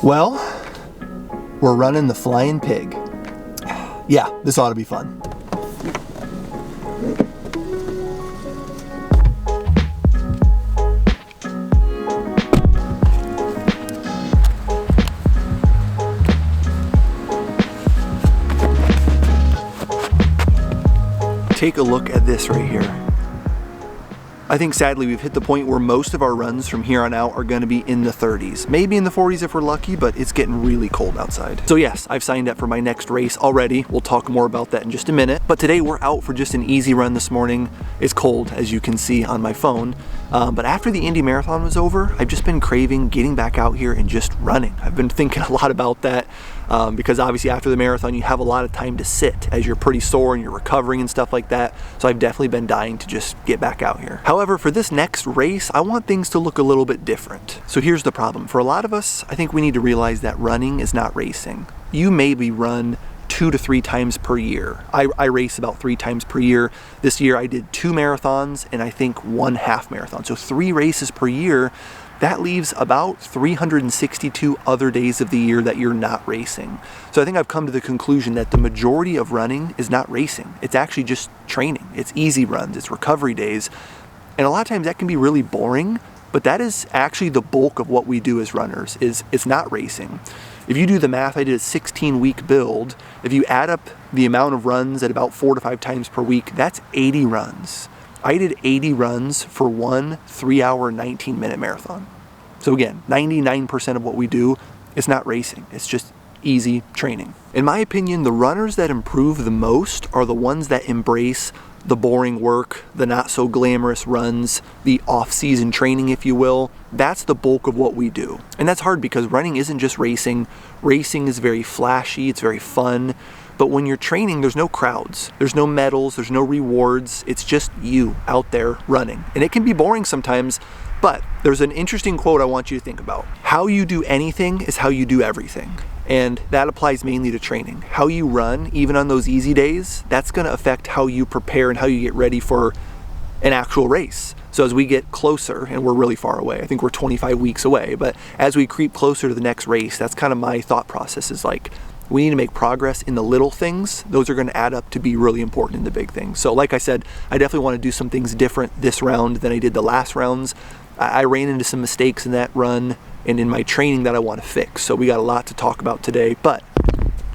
Well, we're running the Flying Pig. Yeah, this ought to be fun. Take a look at this right here. I think sadly we've hit the point where most of our runs from here on out are going to be in the 30s. Maybe in the 40s if we're lucky, but it's getting really cold outside. So yes, I've signed up for my next race already. We'll talk more about that in just a minute. But today we're out for just an easy run this morning. It's cold, as you can see on my phone. But after the Indy Marathon was over, I've just been craving getting back out here and just running. I've been thinking a lot about that because obviously after the marathon you have a lot of time to sit as you're pretty sore and you're recovering and stuff like that. So I've definitely been dying to just get back out here. However, for this next race, I want things to look a little bit different. So here's the problem. For a lot of us, I think we need to realize that running is not racing. You maybe run 2 to 3 times per year. I race about 3 times per year. This year I did 2 marathons and I think 1 half marathon. So 3 races per year. That leaves about 362 other days of the year that you're not racing. So I think I've come to the conclusion that the majority of running is not racing. It's actually just training. It's easy runs, it's recovery days. And a lot of times that can be really boring, but that is actually the bulk of what we do as runners, is it's not racing. If you do the math, I did a 16-week build. If you add up the amount of runs at about 4 to 5 times per week, that's 80 runs. I did 80 runs for one 3-hour, 19-minute marathon. So again, 99% of what we do is not racing. It's just easy training. In my opinion, the runners that improve the most are the ones that embrace the boring work, the not so glamorous runs, the off-season training, if you will. That's the bulk of what we do. And that's hard because running isn't just racing. Racing is very flashy, it's very fun. But when you're training, there's no crowds, there's no medals, there's no rewards. It's just you out there running. And it can be boring sometimes, but there's an interesting quote I want you to think about. How you do anything is how you do everything. And that applies mainly to training. How you run, even on those easy days, that's gonna affect how you prepare and how you get ready for an actual race. So as we get closer, and we're really far away, I think we're 25 weeks away, but as we creep closer to the next race, that's kind of my thought process, is like, we need to make progress in the little things. Those are going to add up to be really important in the big things. So like I said, I definitely want to do some things different this round than I did the last rounds. I ran into some mistakes in that run and in my training that I want to fix. So we got a lot to talk about today, but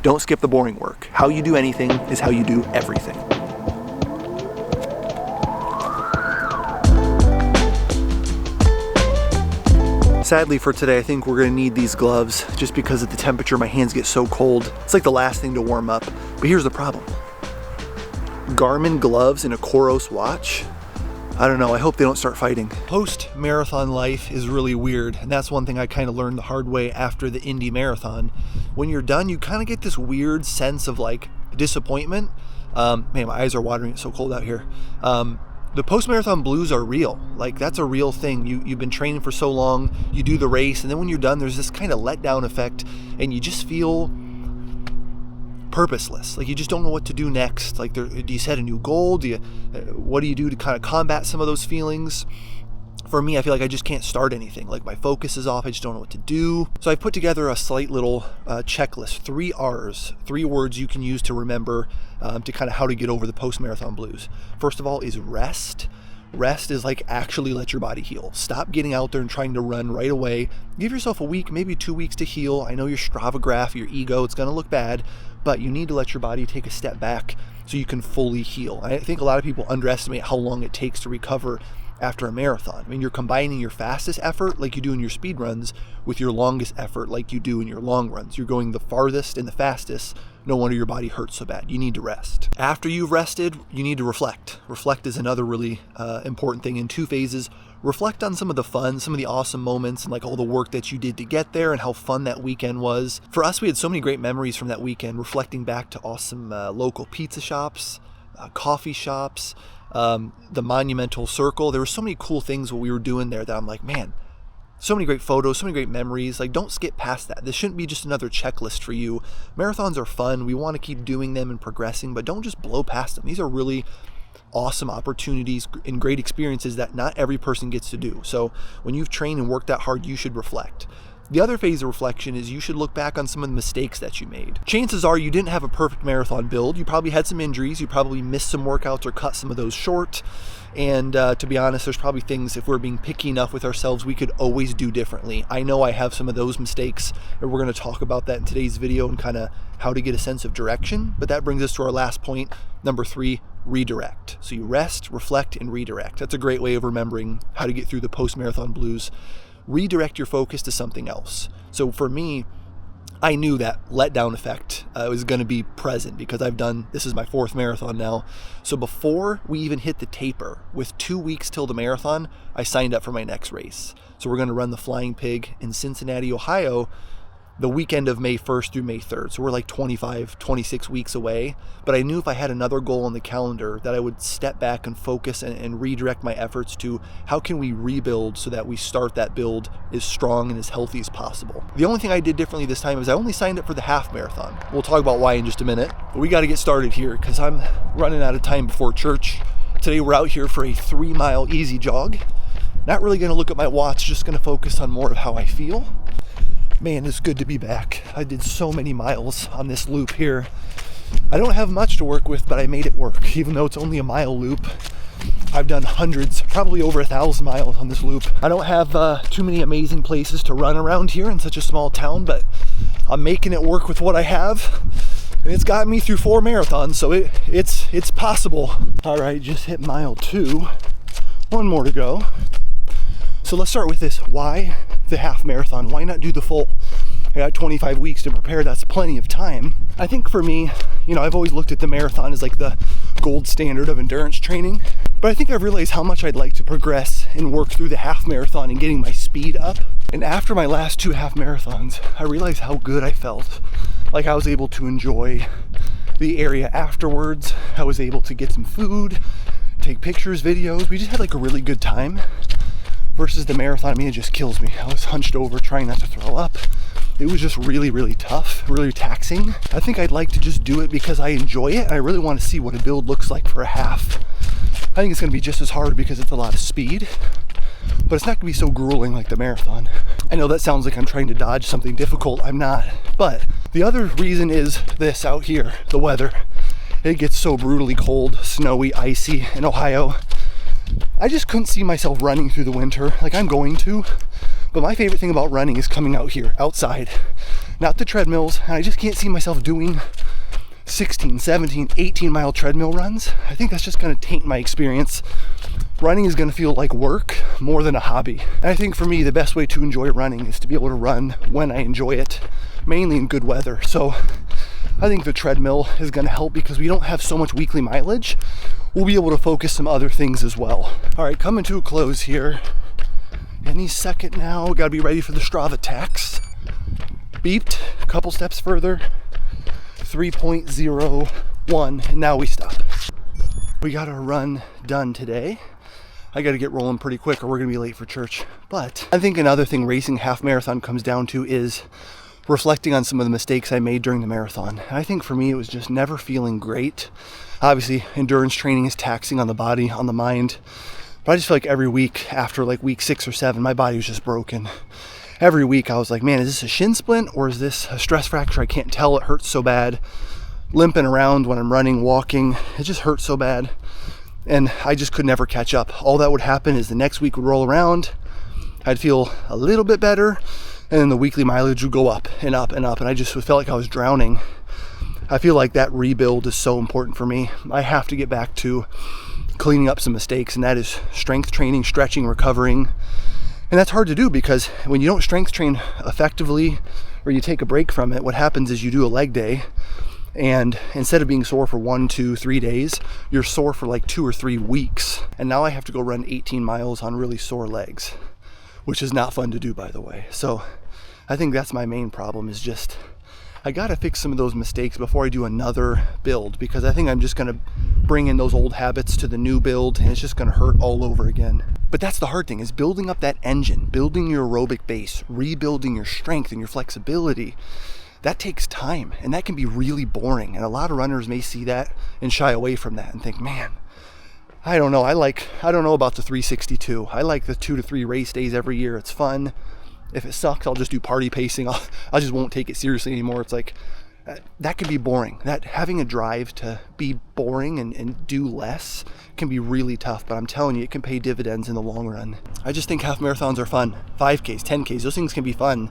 don't skip the boring work. How you do anything is how you do everything. Sadly for today, I think we're gonna need these gloves just because of the temperature. My hands get so cold. It's like the last thing to warm up. But here's the problem. Garmin gloves and a Coros watch. I don't know, I hope they don't start fighting. Post-marathon life is really weird, and that's one thing I kind of learned the hard way after the Indy Marathon. When you're done, you kind of get this weird sense of like disappointment. Man, my eyes are watering, it's so cold out here. The post-marathon blues are real. Like, that's a real thing. You've been training for so long, you do the race, and then when you're done, there's this kind of letdown effect, and you just feel purposeless. Like, you just don't know what to do next. Like, do you set a new goal? What do you do to kind of combat some of those feelings? For me, I feel like I just can't start anything. Like, my focus is off, I just don't know what to do. So I put together a slight little checklist, 3 R's, 3 words you can use to remember to kind of how to get over the post-marathon blues. First of all is rest. Rest is like actually let your body heal. Stop getting out there and trying to run right away. Give yourself a week, maybe 2 weeks to heal. I know your Strava graph, your ego, it's gonna look bad, but you need to let your body take a step back so you can fully heal. I think a lot of people underestimate how long it takes to recover after a marathon. I mean, you're combining your fastest effort like you do in your speed runs with your longest effort like you do in your long runs. You're going the farthest and the fastest. No wonder your body hurts so bad. You need to rest. After you've rested, you need to reflect. Reflect is another really important thing in 2 phases. Reflect on some of the fun, some of the awesome moments, and like all the work that you did to get there and how fun that weekend was. For us, we had so many great memories from that weekend, reflecting back to awesome local pizza shops, coffee shops, the Monumental Circle. There were so many cool things what we were doing there that I'm like, man, so many great photos, so many great memories. Like, don't skip past that. This shouldn't be just another checklist for you. Marathons are fun. We want to keep doing them and progressing, but don't just blow past them. These are really awesome opportunities and great experiences that not every person gets to do. So when you've trained and worked that hard, you should reflect. The other phase of reflection is you should look back on some of the mistakes that you made. Chances are you didn't have a perfect marathon build. You probably had some injuries. You probably missed some workouts or cut some of those short. And to be honest, there's probably things, if we're being picky enough with ourselves, we could always do differently. I know I have some of those mistakes, and we're going to talk about that in today's video and kind of how to get a sense of direction. But that brings us to our last point, number 3, redirect. So you rest, reflect, and redirect. That's a great way of remembering how to get through the post-marathon blues. Redirect your focus to something else. So for me, I knew that letdown effect was going to be present because this is my 4th marathon now. So before we even hit the taper, with 2 weeks till the marathon, I signed up for my next race. So we're going to run the Flying Pig in Cincinnati, Ohio, the weekend of May 1st through May 3rd. So we're like 25, 26 weeks away. But I knew if I had another goal on the calendar that I would step back and focus and redirect my efforts to how can we rebuild so that we start that build as strong and as healthy as possible. The only thing I did differently this time is I only signed up for the half marathon. We'll talk about why in just a minute. But we got to get started here because I'm running out of time before church. Today we're out here for a 3-mile easy jog. Not really going to look at my watch, just going to focus on more of how I feel. Man, it's good to be back. I did so many miles on this loop here. I don't have much to work with, but I made it work. Even though it's only a mile loop, I've done hundreds, probably over 1,000 miles on this loop. I don't have too many amazing places to run around here in such a small town, but I'm making it work with what I have. And it's gotten me through 4 marathons, so it's possible. All right, just hit mile 2. 1 more to go. So let's start with this. Why the half marathon? Why not do the full? I got 25 weeks to prepare. That's plenty of time. I think for me, I've always looked at the marathon as like the gold standard of endurance training. But I think I've realized how much I'd like to progress and work through the half marathon and getting my speed up. And after my last 2 half marathons, I realized how good I felt. Like I was able to enjoy the area afterwards. I was able to get some food, take pictures, videos. We just had like a really good time. Versus the marathon, it just kills me. I was hunched over trying not to throw up. It was just really, really tough, really taxing. I think I'd like to just do it because I enjoy it. I really want to see what a build looks like for a half. I think it's going to be just as hard because it's a lot of speed, but it's not going to be so grueling like the marathon. I know that sounds like I'm trying to dodge something difficult. I'm not. But the other reason is this out here, the weather. It gets so brutally cold, snowy, icy in Ohio. I just couldn't see myself running through the winter. Like I'm going to, but my favorite thing about running is coming out here, outside, not the treadmills. And I just can't see myself doing 16, 17, 18 mile treadmill runs. I think that's just going to taint my experience. Running is going to feel like work more than a hobby. And I think for me, the best way to enjoy running is to be able to run when I enjoy it, mainly in good weather. So I think the treadmill is going to help because we don't have so much weekly mileage. We'll be able to focus some other things as well. All right, coming to a close here. Any second now, gotta be ready for the Strava tax. Beeped, a couple steps further. 3.01, and now we stop. We got our run done today. I gotta get rolling pretty quick or we're gonna be late for church. But I think another thing racing half marathon comes down to is reflecting on some of the mistakes I made during the marathon. And I think for me, it was just never feeling great. Obviously, endurance training is taxing on the body, on the mind. But I just feel like every week, after like week 6 or 7, my body was just broken. Every week I was like, man, is this a shin splint or is this a stress fracture? I can't tell, it hurts so bad. Limping around when I'm running, walking, it just hurts so bad. And I just could never catch up. All that would happen is the next week would roll around, I'd feel a little bit better, and then the weekly mileage would go up and up and up, and I just felt like I was drowning. I feel like that rebuild is so important for me. I have to get back to cleaning up some mistakes, and that is strength training, stretching, recovering. And that's hard to do because when you don't strength train effectively or you take a break from it, what happens is you do a leg day, and instead of being sore for 1, 2, 3 days, you're sore for like 2 or 3 weeks. And now I have to go run 18 miles on really sore legs, which is not fun to do, by the way. So I think that's my main problem, is just I gotta fix some of those mistakes before I do another build, because I think I'm just gonna bring in those old habits to the new build and it's just gonna hurt all over again. But that's the hard thing, is building up that engine, building your aerobic base, rebuilding your strength and your flexibility. That takes time, and that can be really boring. And a lot of runners may see that and shy away from that and think, man, I don't know. I don't know about the 362. I like the 2 to 3 race days every year. It's fun. If it sucks, I'll just do party pacing. I just won't take it seriously anymore. It's like, that can be boring. That having a drive to be boring and do less can be really tough, but I'm telling you, it can pay dividends in the long run. I just think half marathons are fun. 5Ks, 10Ks, those things can be fun.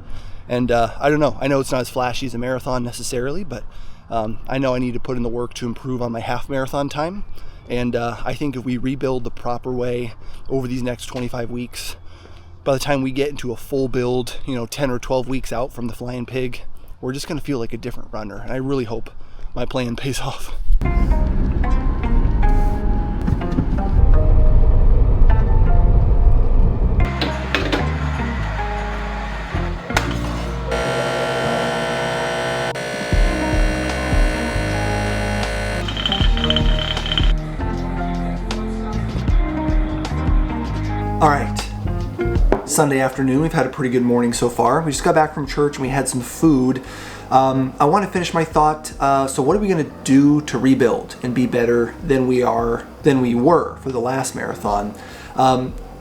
And I don't know. I know it's not as flashy as a marathon necessarily, but I know I need to put in the work to improve on my half marathon time. And I think if we rebuild the proper way over these next 25 weeks, by the time we get into a full build, 10 or 12 weeks out from the Flying Pig, we're just going to feel like a different runner. And I really hope my plan pays off. All right. Sunday afternoon. We've had a pretty good morning so far. We just got back from church and we had some food. I want to finish my thought. So what are we going to do to rebuild and be better than we were for the last marathon?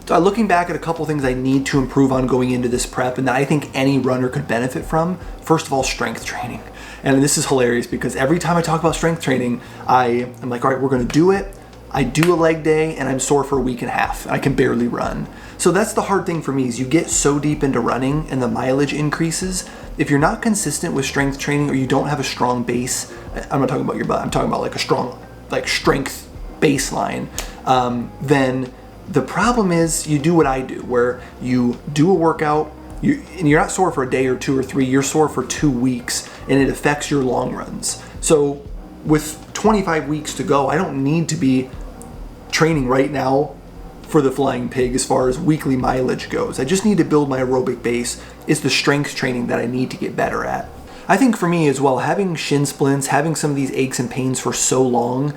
Looking back at a couple things I need to improve on going into this prep and that I think any runner could benefit from. First of all, strength training. And this is hilarious because every time I talk about strength training, I'm like, all right, we're going to do it. I do a leg day and I'm sore for a week and a half. I can barely run. So that's the hard thing for me is you get so deep into running and the mileage increases. If you're not consistent with strength training or you don't have a strong base, I'm not talking about your butt, I'm talking about like a strong strength baseline, then the problem is you do what I do, where you do a workout, and you're not sore for a day or 2 or 3, you're sore for 2 weeks and it affects your long runs. So with 25 weeks to go, I don't need to be training right now for the Flying Pig as far as weekly mileage goes. I just need to build my aerobic base. It's the strength training that I need to get better at. I think for me as well, having shin splints, having some of these aches and pains for so long,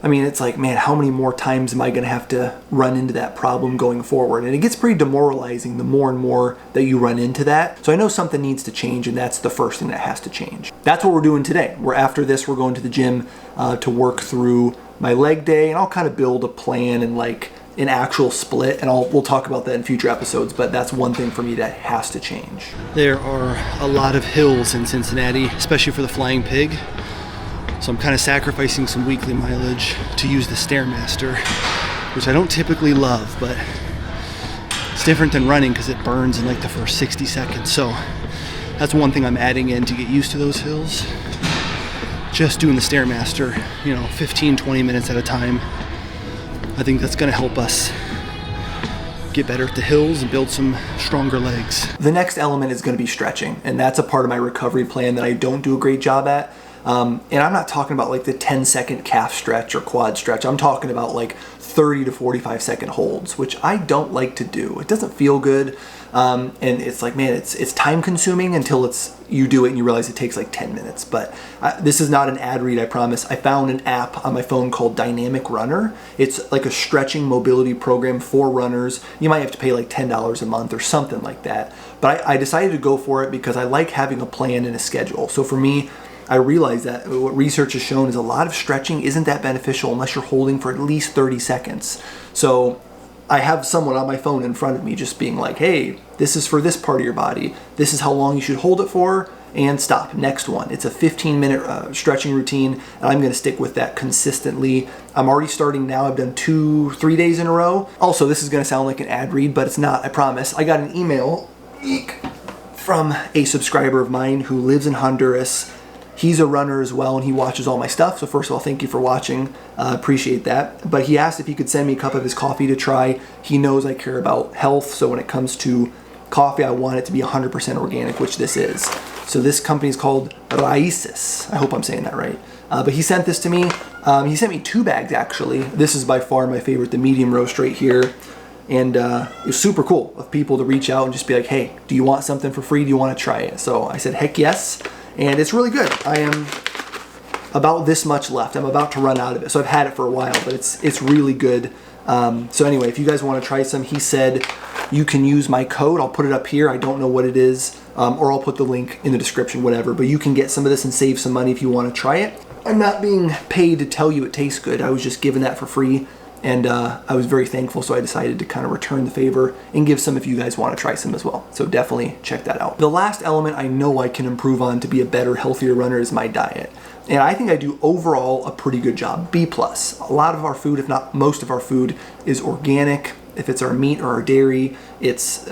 I mean, it's like, man, how many more times am I going to have to run into that problem going forward? And it gets pretty demoralizing the more and more that you run into that. So I know something needs to change, and that's the first thing that has to change. That's what we're doing today. After this, we're going to the gym to work through my leg day, and I'll kind of build a plan and like an actual split, and we'll talk about that in future episodes, but that's one thing for me that has to change. There are a lot of hills in Cincinnati, especially for the Flying Pig. So I'm kind of sacrificing some weekly mileage to use the Stairmaster, which I don't typically love, but it's different than running because it burns in like the first 60 seconds. So that's one thing I'm adding in to get used to those hills. Just doing the Stairmaster, 15, 20 minutes at a time. I think that's going to help us get better at the hills and build some stronger legs. The next element is going to be stretching, and that's a part of my recovery plan that I don't do a great job at. And I'm not talking about like the 10-second calf stretch or quad stretch. I'm talking about like 30 to 45 second holds, which I don't like to do. It doesn't feel good. And it's like, man, it's time consuming until you do it and you realize it takes like 10 minutes. But this is not an ad read, I promise. I found an app on my phone called Dynamic Runner. It's like a stretching mobility program for runners. You might have to pay like $10 a month or something like that. But I decided to go for it because I like having a plan and a schedule. So for me, I realize that what research has shown is a lot of stretching isn't that beneficial unless you're holding for at least 30 seconds. So I have someone on my phone in front of me just being like, hey, this is for this part of your body. This is how long you should hold it for, and stop. Next one. It's a 15-minute stretching routine, and I'm going to stick with that consistently. I'm already starting now. I've done 2-3 days in a row. Also, this is going to sound like an ad read, but it's not, I promise. I got an email from a subscriber of mine who lives in Honduras. He's a runner as well, and he watches all my stuff. So first of all, thank you for watching. Appreciate that. But he asked if he could send me a cup of his coffee to try. He knows I care about health, so when it comes to coffee, I want it to be 100% organic, which this is. So this company is called Raíces. I hope I'm saying that right. But he sent this to me. He sent me 2 bags, actually. This is by far my favorite, the medium roast right here. And it was super cool of people to reach out and just be like, hey, do you want something for free? Do you want to try it? So I said, heck yes. And it's really good. I am about this much left. I'm about to run out of it. So I've had it for a while, but it's really good. So anyway, if you guys want to try some, he said you can use my code. I'll put it up here. I don't know what it is, or I'll put the link in the description, whatever. But you can get some of this and save some money if you want to try it. I'm not being paid to tell you it tastes good. I was just given that for free. And I was very thankful, so I decided to kind of return the favor and give some if you guys want to try some as well. So definitely check that out. The last element I know I can improve on to be a better, healthier runner is my diet. And I think I do overall a pretty good job, B+. A lot of our food, if not most of our food, is organic. If it's our meat or our dairy, it's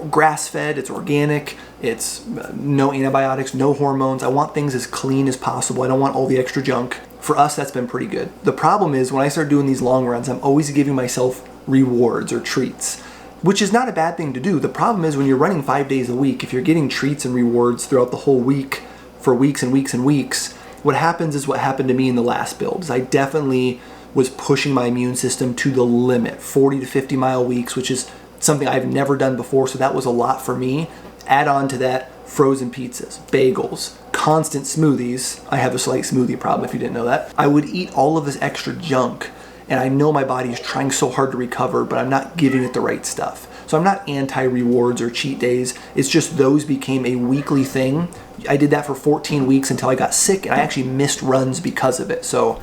grass-fed, it's organic, it's no antibiotics, no hormones. I want things as clean as possible. I don't want all the extra junk. For us, that's been pretty good. The problem is when I start doing these long runs, I'm always giving myself rewards or treats, which is not a bad thing to do. The problem is when you're running 5 days a week, if you're getting treats and rewards throughout the whole week for weeks and weeks and weeks, what happens is what happened to me in the last build. I definitely was pushing my immune system to the limit, 40 to 50 mile weeks, which is something I've never done before, so that was a lot for me. Add on to that frozen pizzas, bagels, constant smoothies. I have a slight smoothie problem if you didn't know that. I would eat all of this extra junk, and I know my body is trying so hard to recover, but I'm not giving it the right stuff. So I'm not anti-rewards or cheat days. It's just those became a weekly thing. I did that for 14 weeks until I got sick, and I actually missed runs because of it. So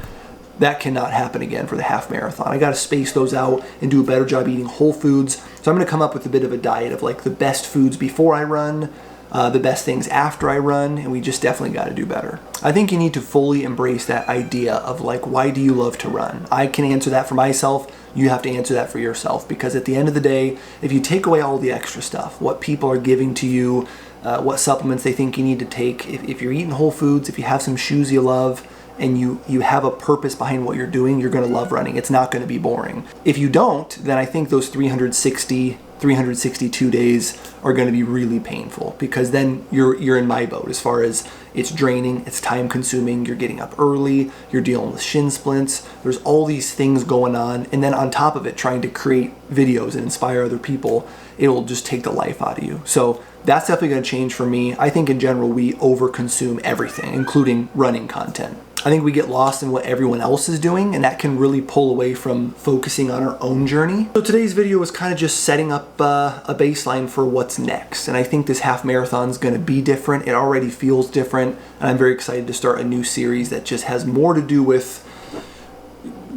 that cannot happen again for the half marathon. I got to space those out and do a better job eating whole foods. So I'm going to come up with a bit of a diet of like the best foods before I run, the best things after I run, and we just definitely got to do better. I think you need to fully embrace that idea of like, why do you love to run? I can answer that for myself. You have to answer that for yourself, because at the end of the day, if you take away all the extra stuff, what people are giving to you, what supplements they think you need to take, if you're eating whole foods, if you have some shoes you love, and you have a purpose behind what you're doing, you're going to love running. It's not going to be boring. If you don't, then I think those 362 days are going to be really painful, because then you're in my boat as far as it's draining, it's time consuming, you're getting up early, you're dealing with shin splints, there's all these things going on, and then on top of it, trying to create videos and inspire other people, it will just take the life out of you. So that's definitely going to change for me. I think in general, we overconsume everything, including running content. I think we get lost in what everyone else is doing, and that can really pull away from focusing on our own journey. So today's video was kind of just setting up a baseline for what's next. And I think this half marathon is going to be different. It already feels different. And I'm very excited to start a new series that just has more to do with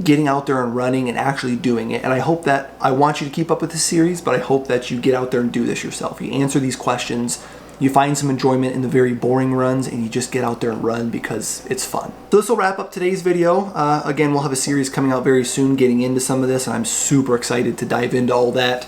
getting out there and running and actually doing it. And I hope that, I want you to keep up with this series, but I hope that you get out there and do this yourself. You answer these questions, you find some enjoyment in the very boring runs, and you just get out there and run because it's fun. So this will wrap up today's video. Again, we'll have a series coming out very soon getting into some of this, and I'm super excited to dive into all that.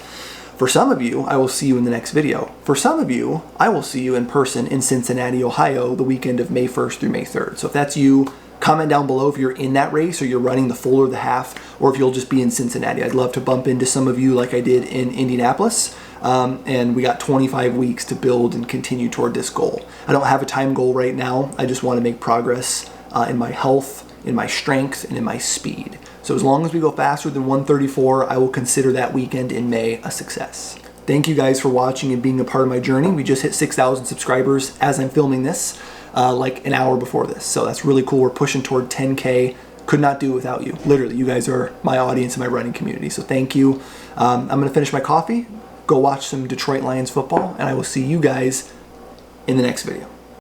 For some of you, I will see you in the next video. For some of you, I will see you in person in Cincinnati, Ohio, the weekend of May 1st through May 3rd. So if that's you, comment down below if you're in that race or you're running the full or the half, or if you'll just be in Cincinnati. I'd love to bump into some of you like I did in Indianapolis. And we got 25 weeks to build and continue toward this goal. I don't have a time goal right now. I just want to make progress in my health, in my strength, and in my speed. So as long as we go faster than 1:34, I will consider that weekend in May a success. Thank you guys for watching and being a part of my journey. We just hit 6,000 subscribers as I'm filming this, like an hour before this. So that's really cool. We're pushing toward 10K. Could not do it without you. Literally, you guys are my audience and my running community. So thank you. I'm going to finish my coffee, go watch some Detroit Lions football, and I will see you guys in the next video.